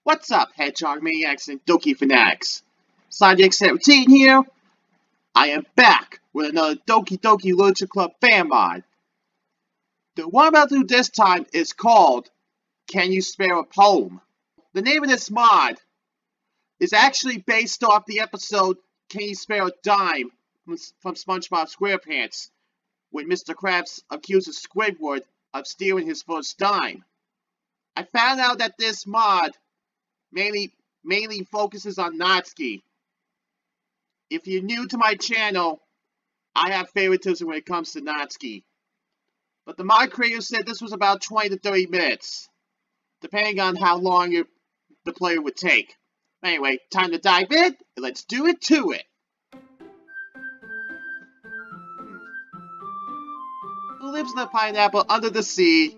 What's up, Hedgehog Maniacs and Doki Fanatics? SomeDudeNamedAyat here. I am back with another Doki Doki Literature Club fan mod. The one I'm about to do this time is called Can You Spare a Poem? The name of this mod is actually based off the episode Can You Spare a Dime from SpongeBob SquarePants, when Mr. Krabs accuses Squidward of stealing his first dime. I found out that this mod mainly focuses on Natsuki. If you're new to my channel, I have favoritism when it comes to Natsuki. But the mod creator said this was about 20 to 30 minutes, depending on how long the player would take. Anyway, time to dive in, and let's do it to it. Who lives in a pineapple under the sea?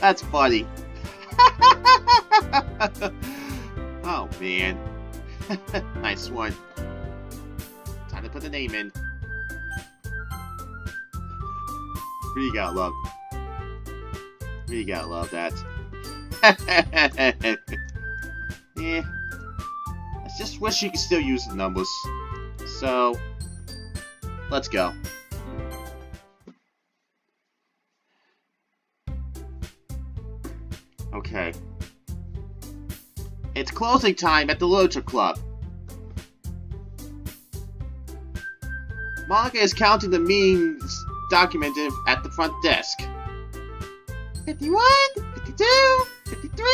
That's funny. Oh man. Nice one. Time to put the name in. Really gotta love that. Yeah. I just wish you could still use the numbers. So, let's go. Okay. It's closing time at the Literature Club. Monika is counting the means documented at the front desk. 51, 52, 53.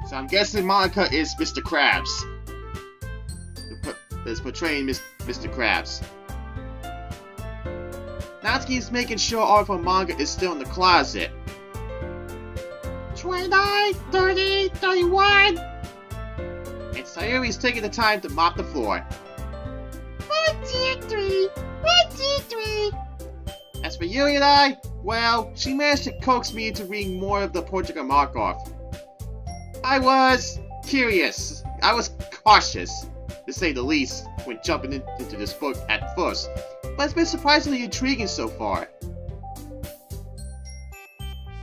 So I'm guessing Monika is Mr. Krabs. Is portraying Mr. Krabs. Natsuki is making sure all of her manga is still in the closet. 29, 30, 31. And Sayuri is taking the time to mop the floor. 1, 2, 3. 1, 2, 3. As for Yuri and I, well, she managed to coax me into reading more of the Portugal Markov. I was curious. I was cautious, to say the least, when jumping into this book at first. But it's been surprisingly intriguing so far.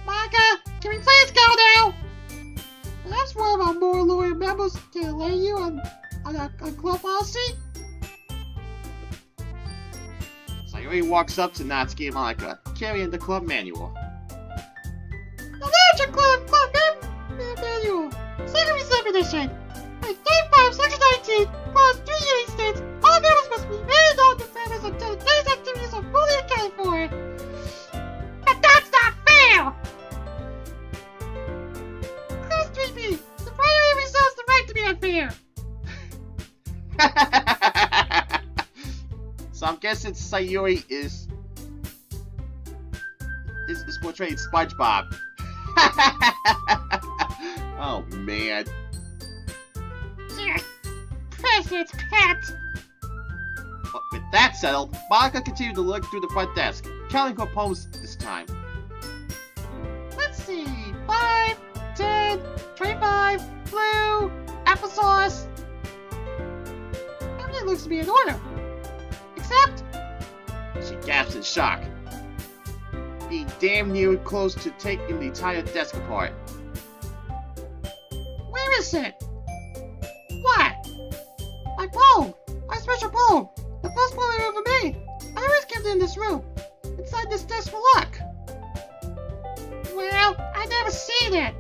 Monika, can we please go now? Perhaps one of our more loyal members can lay you on club policy? Sayuri walks up to Natsuki and Monika, carrying the club manual. The Literature Club manual, second reserve edition. Like 35, section 19, clause 3 states, all members must remain on the premise until the day's activities are fully accounted for. But that's not fair! Clause 3b, the primary reserves the right to be unfair. So I'm guessing Sayuri is portraying SpongeBob. Oh man. Precious pet! But with that settled, Monika continued to look through the front desk, counting her poems this time. Let's see, 5, 10, 25, blue, applesauce. Everything looks to be in order. Except, she gasps in shock, being damn near close to taking the entire desk apart. Where is it? What? My poem! My special poem! The first poem I ever made! I always kept it in this room, inside this desk for luck. Well, I never seen it!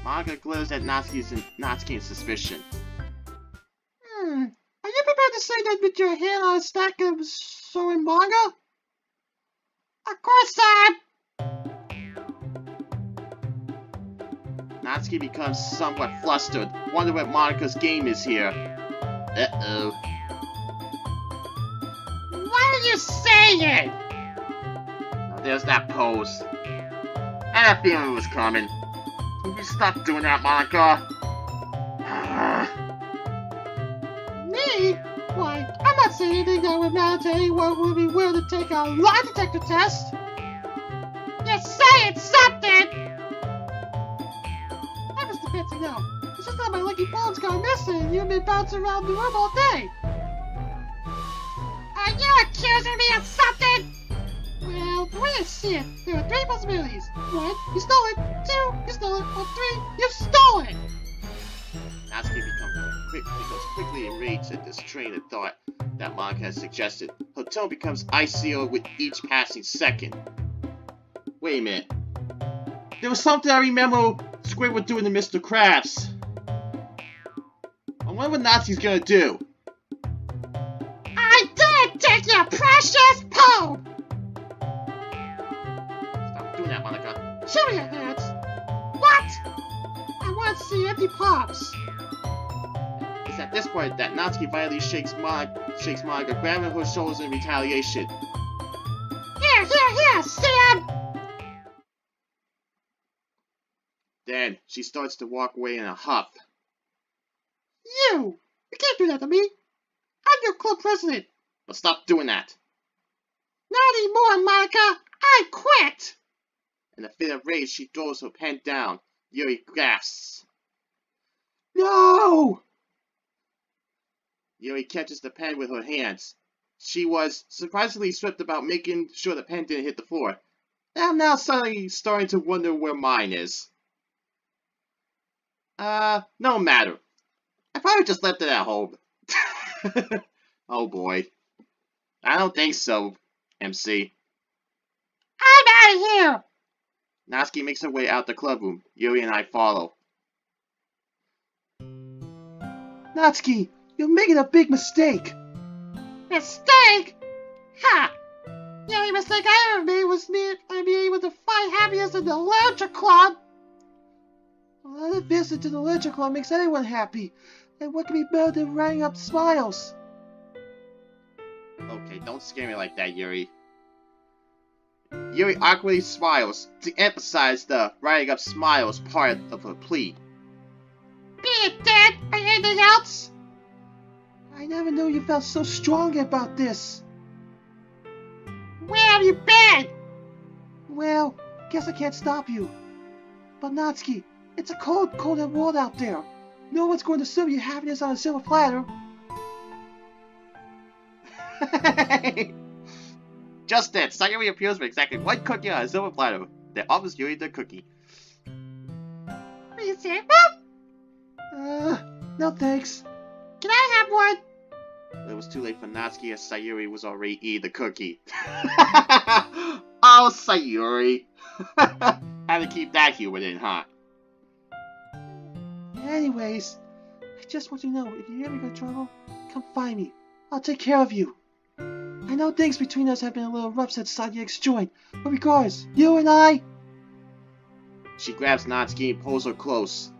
Monika glares at Natsuki in suspicion. Are you prepared to say that with your hand on a stack of sewing manga? Of course not! Natsuki becomes somewhat flustered, wondering what Monika's game is here. Uh-oh. Why did you say it? Oh, there's that pose. I had a feeling it was coming. Will you stop doing that, Monika? Me? Why, I'm not saying anything that would matter to anyone who would be willing to take a lie detector test. You're saying something! No, it's just that my lucky bones got missing and you've been bouncing around the room all day. Are you accusing me of something? Well, the way I see it, there are three possibilities. 1, you stole it. 2, you stole it. Or 3, you stole it. Natsuki becomes quickly enraged at this train of thought that Monika has suggested. Her tone becomes icier with each passing second. Wait a minute. There was something I remember Squid was doing to Mr. Krabs. I wonder what Natsuki's gonna do. I did take your precious pope! Stop doing that, Monika. Show me your hands. What? I want to see empty palms. It's at this point that Natsuki violently shakes Monika, grabbing her shoulders in retaliation. Here, Sam! Then, she starts to walk away in a huff. You can't do that to me. I'm your club president. But stop doing that. Not anymore, Monika. I quit. In a fit of rage, she throws her pen down. Yuri gasps. No! Yuri catches the pen with her hands. She was surprisingly swift about making sure the pen didn't hit the floor. And I'm now suddenly starting to wonder where mine is. No matter. I probably just left it at home. Oh boy. I don't think so, MC. I'm out of here! Natsuki makes her way out the club room. Yuri and I follow. Natsuki, you're making a big mistake. Mistake? Ha! The only mistake I ever made was being able to find happiness in the literature club. Well, a visit to the literature club makes anyone happy. And what can be better than writing up smiles? Okay, don't scare me like that, Yuri. Yuri awkwardly smiles to emphasize the writing up smiles part of her plea. Be it dead or anything else? I never knew you felt so strongly about this. Where have you been? Well, guess I can't stop you. But Natsuki, it's a cold world out there. No one's going to serve you happiness on a silver platter. Just then, Sayuri appears with exactly one cookie on a silver platter. Then offers Yuri the cookie. Will you say it? No thanks. Can I have one? It was too late for Natsuki as Sayuri was already eating the cookie. Oh, Sayuri. Had to keep that humor in, huh? Anyways, I just want you to know, if you ever get trouble, come find me. I'll take care of you. I know things between us have been a little rough since Sadiek's joined, but regardless, you and I... She grabs Natsuki and pulls her close.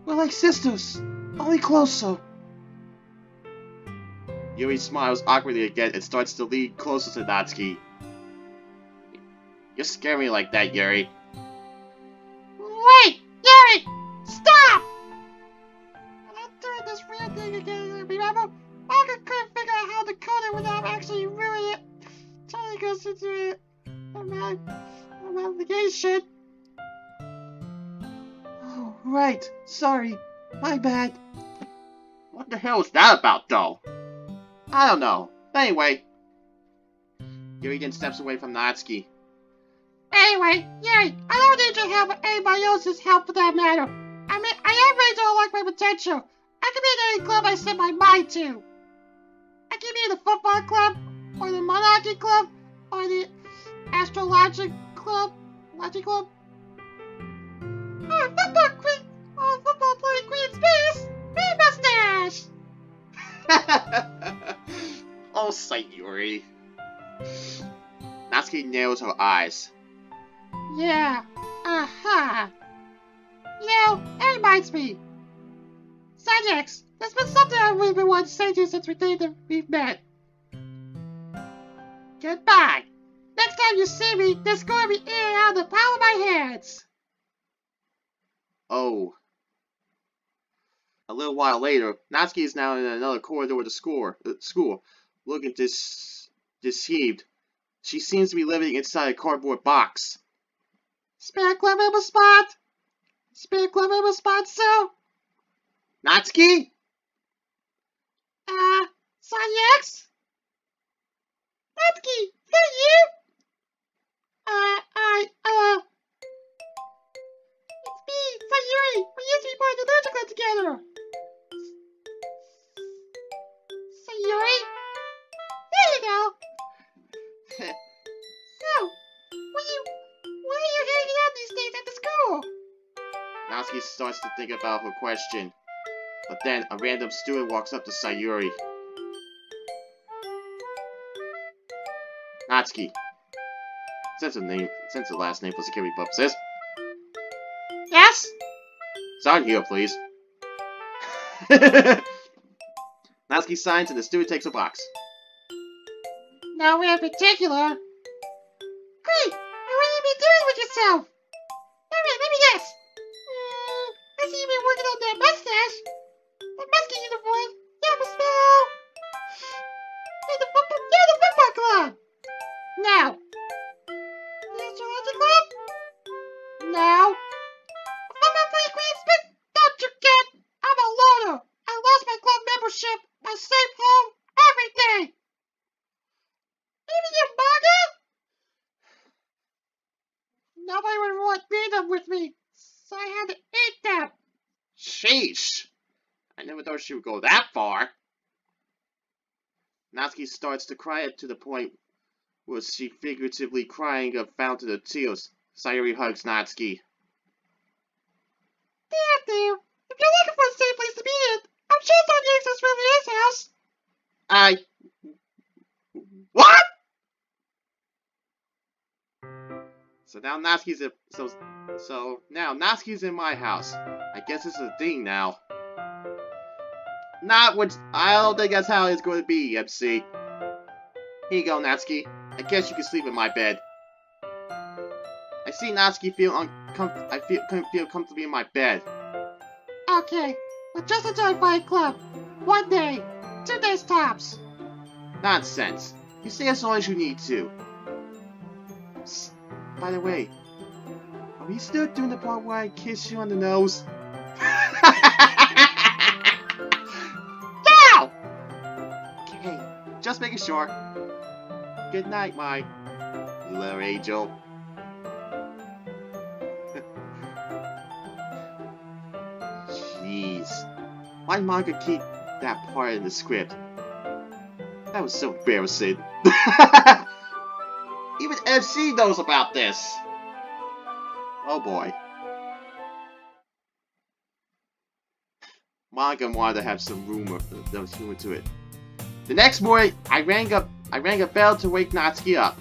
We're like sisters, only closer. Yuri smiles awkwardly again and starts to lean closer to Natsuki. You're scaring me like that, Yuri. Wait! Yuri! Stop! I'm not doing this weird thing again, remember? I couldn't figure out how to code it without actually ruining it. Totally goes into it. I'm obligation. Oh, right. Sorry. My bad. What the hell is that about, though? I don't know. Anyway. Yuri then steps away from Natsuki. Anyway, Yuri, I don't need your help or anybody else's help for that matter. I mean, I am ready to unlock my potential. I can be in any club I set my mind to. I can be in the football club, or the monarchy club, or the astrologic club, logic club, or football queen, or football playing queen space, me mustache. Oh, Sayuri. Natsuki narrows her eyes. Yeah, aha. You know, that reminds me. Sajex, there's been something I've really been wanting to say to you since we've met. Goodbye. Next time you see me, there's going to be air out of the palm of my hands. Oh. A little while later, Natsuki is now in another corridor of the school, looking deceived. She seems to be living inside a cardboard box. Spare club member spot? Spare club member spot, sir? Natsuki? Sanyex? Natsuki, is that you? Sayuri, we used to be part of the Lucha Club together. Sayuri? There you go. So, why are you hanging out these days at the school? Natsuki starts to think about her question, but then a random student walks up to Sayuri. Natsuki. Since the last name for security purposes. Yes? Sign here, please. Natsuki signs and the student takes a box. Nowhere in particular. Great! And what have you been doing with yourself? Alright, let me guess. I see you've been working on that mustache. That musky uniform. Yeah, but smell. You're the football club. Now. The astrology club? No. The football play queen spit? Don't you get? I'm a loner. I lost my club membership, my safe home, everything. Even your manga? Nobody would want them with me, so I had to eat them. Sheesh! I never thought she would go that far. Natsuki starts to cry to the point where she figuratively crying a fountain of tears. Sayuri hugs Natsuki. There. If you're looking for a safe place to be in, I'm sure some access from his house. What? So now Natsuki's in my house. I guess this is a thing now. I don't think that's how it's going to be, MC. Here you go, Natsuki. I guess you can sleep in my bed. I see Natsuki couldn't feel comfortably in my bed. Okay, but just until I find a club. 1 day, 2 days tops. Nonsense. You stay as long as you need to. Psst. By the way, are we still doing the part where I kiss you on the nose? No! Okay, just making sure. Good night, my little angel. Jeez. Why did Monika keep that part in the script? That was so embarrassing. Even FC knows about this. Oh boy. Monika wanted to have some humor to it. The next morning, I rang a bell to wake Natsuki up.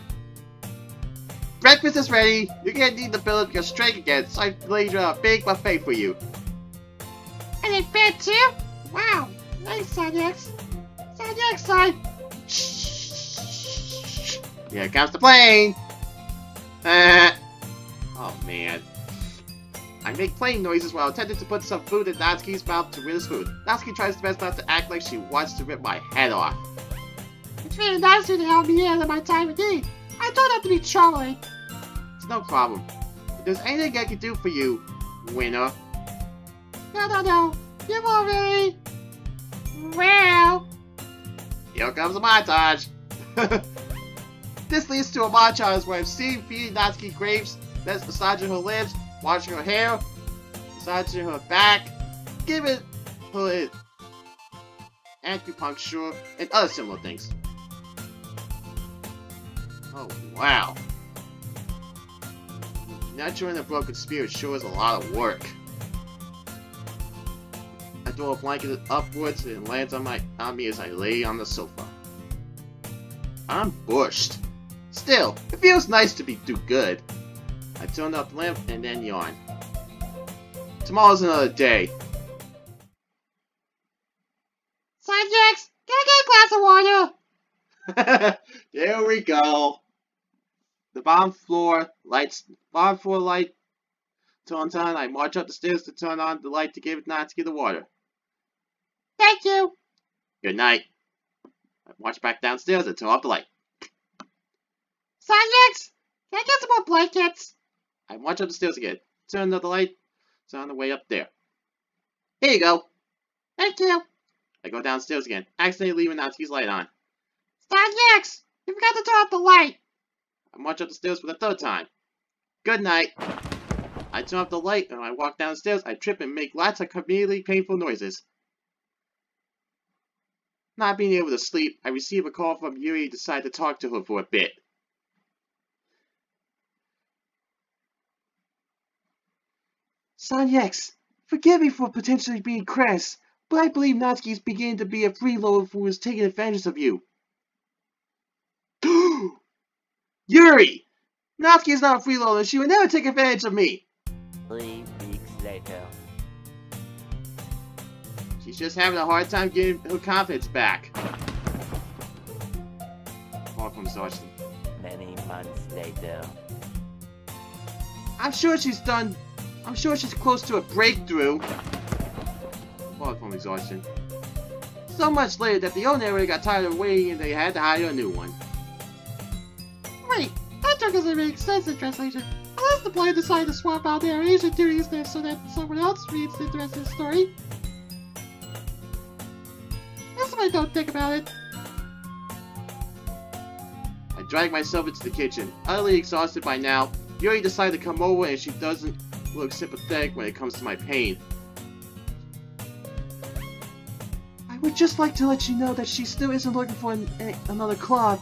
Breakfast is ready. You're gonna need the bill of your strength again, so I laid a big buffet for you. And in bed too? Wow. Nice, Sonics. Sonics, son. Here comes the plane! Oh man. I make plane noises while attempting to put some food in Natsuki's mouth to rid his food. Natsuki tries her best not to act like she wants to rip my head off. It's very nice of you to help me out at my time of need. I don't have to be troubling. It's no problem. If there's anything I can do for you, winner. No. You've already... Well... Here comes a montage. This leads to a montage where I'm seen feeding Natsuki grapes, massaging her lips, washing her hair, massaging her back, giving her acupuncture, and other similar things. Oh, wow. Nurturing a broken spirit sure is a lot of work. I throw a blanket upwards and it lands on me as I lay on the sofa. I'm bushed. Still, it feels nice to do good. I turn off the lamp and then yawn. Tomorrow's another day. Subjects, can I get a glass of water? There we go. The bottom floor light turns on. I march up the stairs to turn on the light to give Natsuki the water. Thank you. Good night. I march back downstairs and turn off the light. Subjects, can I get some more blankets? I march up the stairs again. Turn on the light. It's on the way up there. Here you go. Thank you. I go downstairs again, accidentally leaving Natsuki's light on. Subjects, you forgot to turn off the light. I march up the stairs for the third time. Good night. I turn off the light, and when I walk downstairs, I trip and make lots of immediately painful noises. Not being able to sleep, I receive a call from Yuri and decide to talk to her for a bit. Sanyex, forgive me for potentially being crass, but I believe Natsuki is beginning to be a freeloader who is taking advantage of you. Yuri! Natsuki is not a freeloader, she would never take advantage of me! 3 weeks later. She's just having a hard time getting her confidence back. Far from exhaustion. Many months later. I'm sure she's close to a breakthrough. Far from exhaustion. So much later that the old narrator got tired of waiting and they had to hire a new one. Wait, that doesn't make sense in translation. Unless the player decided to swap out narration duties there so that someone else reads the rest of the story. That's what I don't think about it. I drag myself into the kitchen. Utterly exhausted by now, Yuri decided to come over and she doesn't look sympathetic when it comes to my pain. I would just like to let you know that she still isn't looking for another club.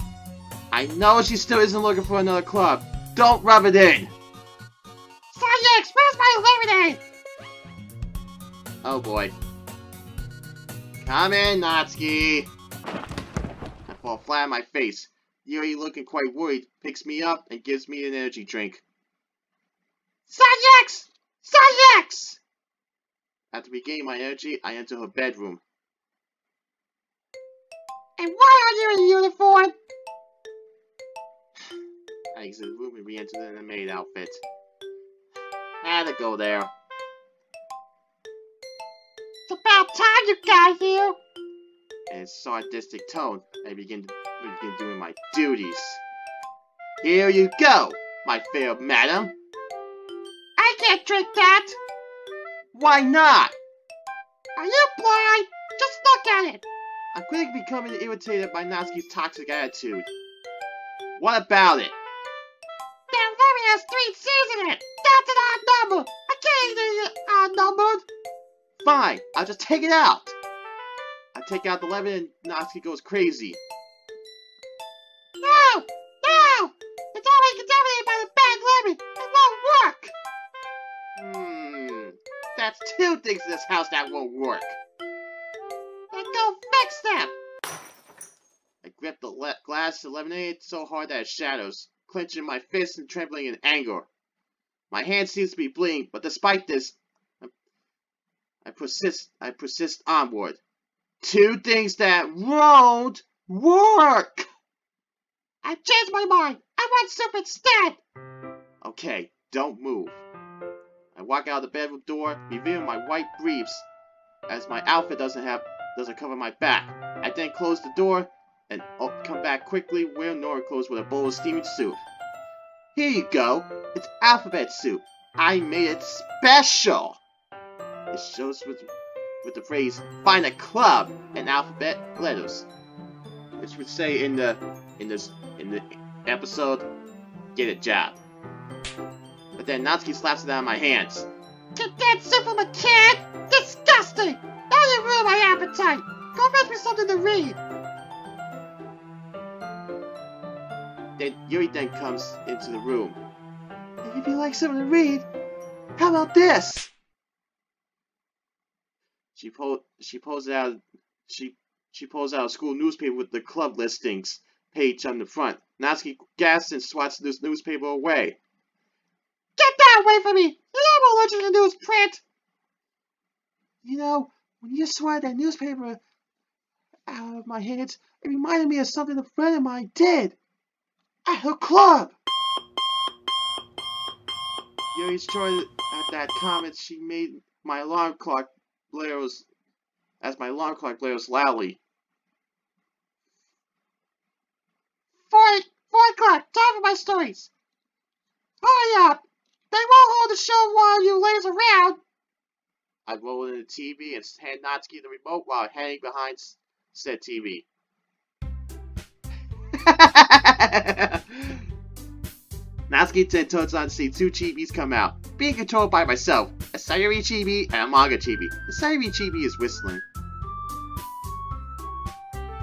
I know she still isn't looking for another club. Don't rub it in! Sanyex, where's my lemonade? Oh boy. Come in, Natsuki! I fall flat on my face. Yuri, looking quite worried, picks me up and gives me an energy drink. Sanyex! Sanyex! After regaining my energy, I enter her bedroom. And why are you in uniform? I exit the room and re-enter in a maid outfit. Had to go there. It's about time you got here. In a sadistic tone, I begin doing my duties. Here you go, my fair madam. I can't drink that. Why not? Are you blind? Just look at it. I'm quickly becoming irritated by Natsuki's toxic attitude. What about it? That lemon has 3 C's in it. That's an odd number. I can't eat it odd numbered. Fine, I'll just take it out. I take out the lemon and Natsuki goes crazy. No! No! It's already contaminated by the bad lemon. It won't work. That's 2 things in this house that won't work. Then go fix them. I grip the glass of lemonade so hard that it shatters, clenching my fists and trembling in anger. My hand seems to be bleeding, but despite this, I persist onward. 2 things that won't work! I've changed my mind. I want soup instead. Okay, don't move. I walk out the bedroom door, revealing my white briefs, as my outfit doesn't cover my back. I then close the door and come back quickly, wearing Nora clothes with a bowl of steaming soup. Here you go. It's alphabet soup. I made it special. It shows with the phrase "find a club" in alphabet letters, which would say in the episode, "Get a job." But then Natsuki slaps it out of my hands. Get that soup from a kid? Disgusting! Now you ruined my appetite. Go make me something to read. Then Yuri then comes into the room. If you like something to read, how about this? She pulls out a school newspaper with the club listings page on the front. Natsuki gasps and swats this newspaper away. Get that away from me! You know I'm allergic to newsprint! You know, when you swat that newspaper out of my hands, it reminded me of something a friend of mine did at her club. Yuri's joy at that comment she made my alarm clock blares loudly. 4 o'clock, time for my stories. Hurry up! They won't hold the show while you lays around. I roll in the TV and hand Natsuki the remote while hanging behind said TV. 'Cause Natsuki then turns on to see two chibis come out, being controlled by myself, a Sayuri chibi and a manga chibi. The Sayuri chibi is whistling.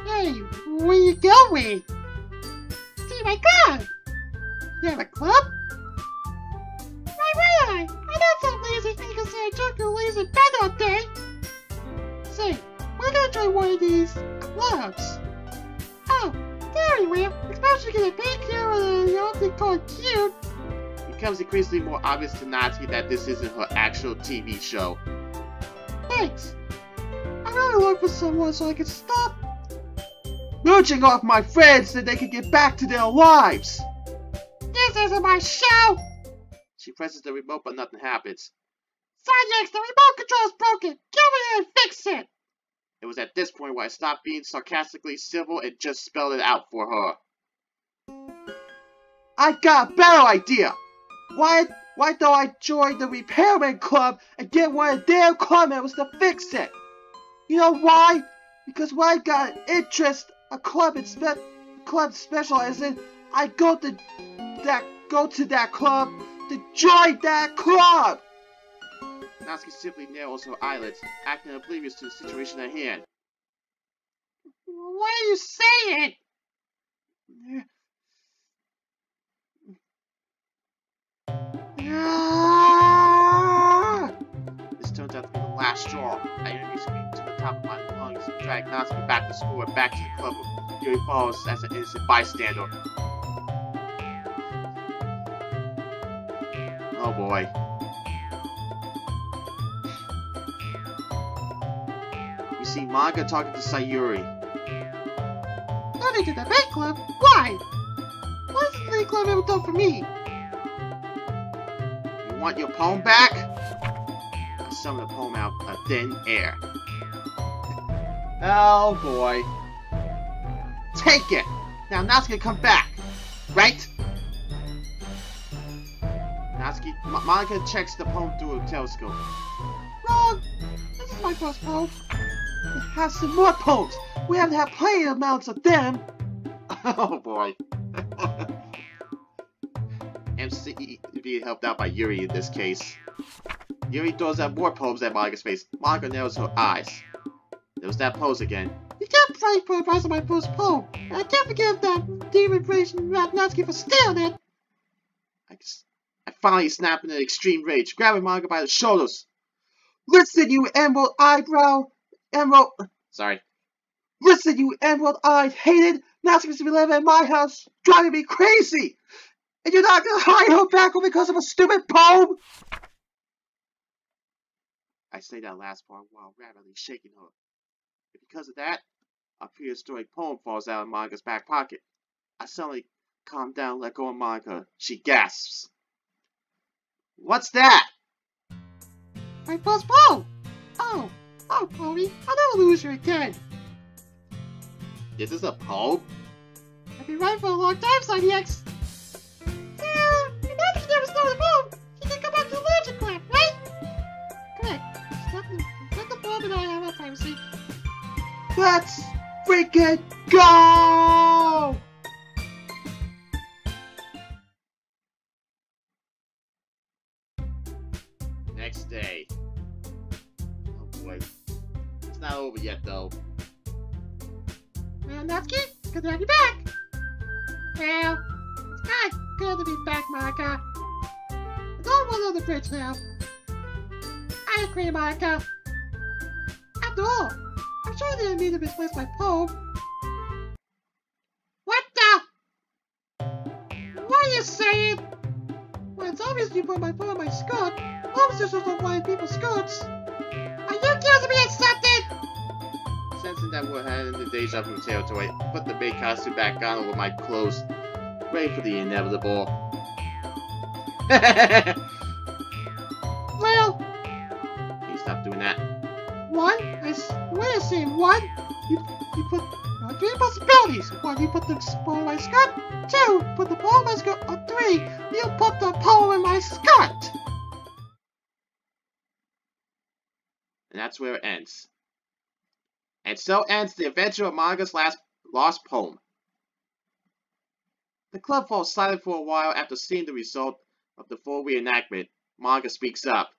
Hey, where you going? See my club! You have a club? Why would I? I'm not so lazy and you can say I took your lazy bed all day. Say, we're gonna try one of these clubs. Oh, very well. Especially get a big hero and you don't think called cute. It becomes increasingly more obvious to Natsuki that this isn't her actual TV show. Thanks. I'm gonna look for someone so I can stop mooching off my friends so they can get back to their lives! This isn't my show! She presses the remote but nothing happens. Sanyax, the remote control's broken! Get me in and fix it! It was at this point where I stopped being sarcastically civil and just spelled it out for her. I got a better idea! Why don't I join the repairman club and get one of their club members to fix it? You know why? Because when I got an interest, a club specialized in, I go to that club to join that club! Natsuki simply narrows her eyelids, acting oblivious to the situation at hand. What are you saying? This turns out to be the last straw. I interview scream to the top of my lungs and drag Natsuki back to school and back to the club where Yuri follows as an innocent bystander. Oh boy. We see Monika talking to Sayuri. Nothing to the big club? Why? What has the big club ever done for me? You want your poem back? I summon the poem out of thin air. Oh boy. Take it! Now Natsuki come back! Right? Natsuki, Monika checks the poem through a telescope. Wrong! This is my first poem. It has some more poems! We haven't had plenty of amounts of them! Oh boy. MC being helped out by Yuri in this case. Yuri throws out more poems at Monika's face. Monika narrows her eyes. There was that pose again. You can't fight for the price of my first poem. And I can't forgive that demon version Natsuki for stealing it. I finally snap in an extreme rage, grabbing Monika by the shoulders. Listen, you Listen, you emerald-eyed hated Natsuki's to be living in my house, driving me crazy! And you're not gonna hide her back because of a stupid poem? I say that last part while rapidly shaking her. And because of that, a prehistoric poem falls out of Monika's back pocket. I suddenly calm down, let go of Monika. She gasps. What's that? My first poem! Oh, Parody, I'll never lose you again. Is this a poem? I've been right for a long time, Sanyax. Natsuki never started the poem. She can come back to the Legend Club, right? Correct. Let the poem and I have our privacy. Let's freaking go! Next day. Oh boy. It's not over yet though. Well, Natsuki, good to have you back. Well, it's not good to be back, Monika. I don't want on the bridge now. I agree, Monika. After all, I'm sure you didn't mean to misplace my poem. What the? What are you saying? Well, it's obvious you put my poem on my skirt. Officers don't want people's skirts. Are you accusing me of something? Sensing that we're heading into deja vu territory, I put the maid costume back on over my clothes, ready for the inevitable. Well, Can you stop doing that? one, wait a second, one, you put three possibilities. One, you put the poem in my skirt. Two, put the poem in my skirt. Or three, you put the poem in my skirt. And that's where it ends. And so ends the adventure of Monika's lost poem. The club falls silent for a while after seeing the result of the full reenactment. Monika speaks up.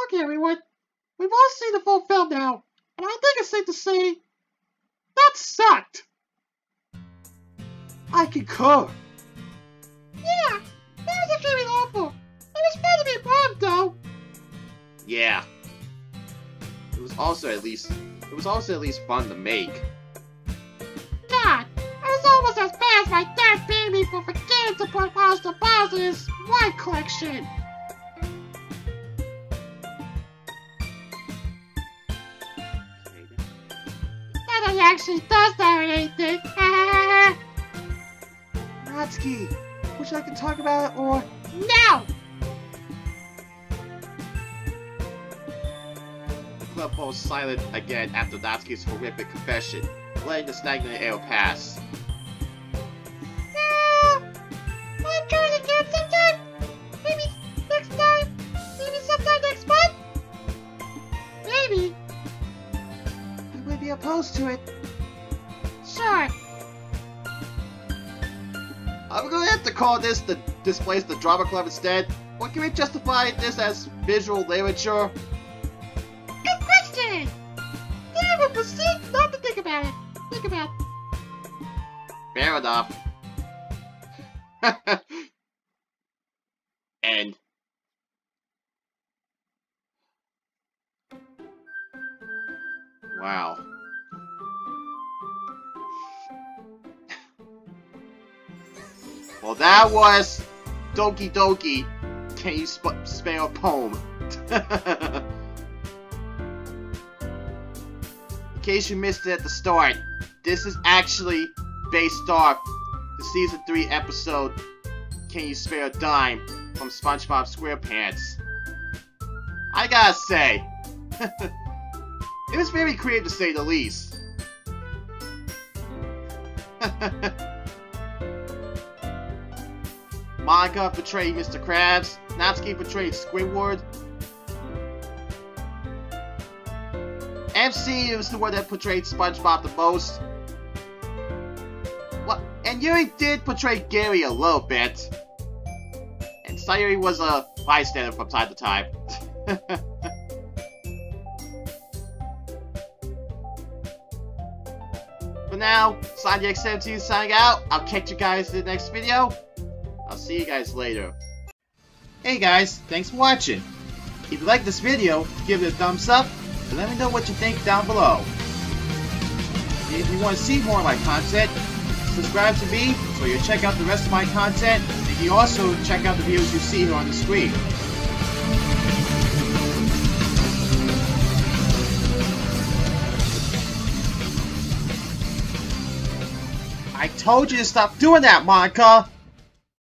Okay, everyone. We've all seen the full film now, and I think it's safe to say that sucked. I concur. Yeah, that was extremely awful. It was fun to be wrong, though. Yeah. It was also at least fun to make. God, it was almost as bad as my dad banned me for forgetting to put House to Bowser in his wine collection. Not that he actually does that or anything. Natsuki, wish I could talk about it or... No! The club falls silent again after Natsuki's horrific confession, letting the stagnant air pass. I'm trying again sometime. Maybe next time. Maybe sometime next month. Maybe. I would be opposed to it. Sure. I'm gonna have to call this place the drama club instead. Or can we justify this as visual literature? Good question. Then we'll proceed not to think about it. Think about it. Fair enough. End. Wow. Well, that was Doki Doki. Can you spare a poem? In case you missed it at the start, this is actually based off the Season 3 episode, Can You Spare a Dime, from SpongeBob SquarePants. I gotta say, it was very creative to say the least. Monika portrayed Mr. Krabs, Natsuki portrayed Squidward. MC was the one that portrayed SpongeBob the most. Well, and Yuri did portray Gary a little bit. And Sayuri was a bystander from time to time. For now, SomeDudeNamedAyat signing out. I'll catch you guys in the next video. I'll see you guys later. Hey guys, thanks for watching. If you like this video, give it a thumbs up and let me know what you think down below. If you want to see more of my content, subscribe to me so you'll check out the rest of my content, and you can also check out the videos you see here on the screen. I told you to stop doing that, Monika!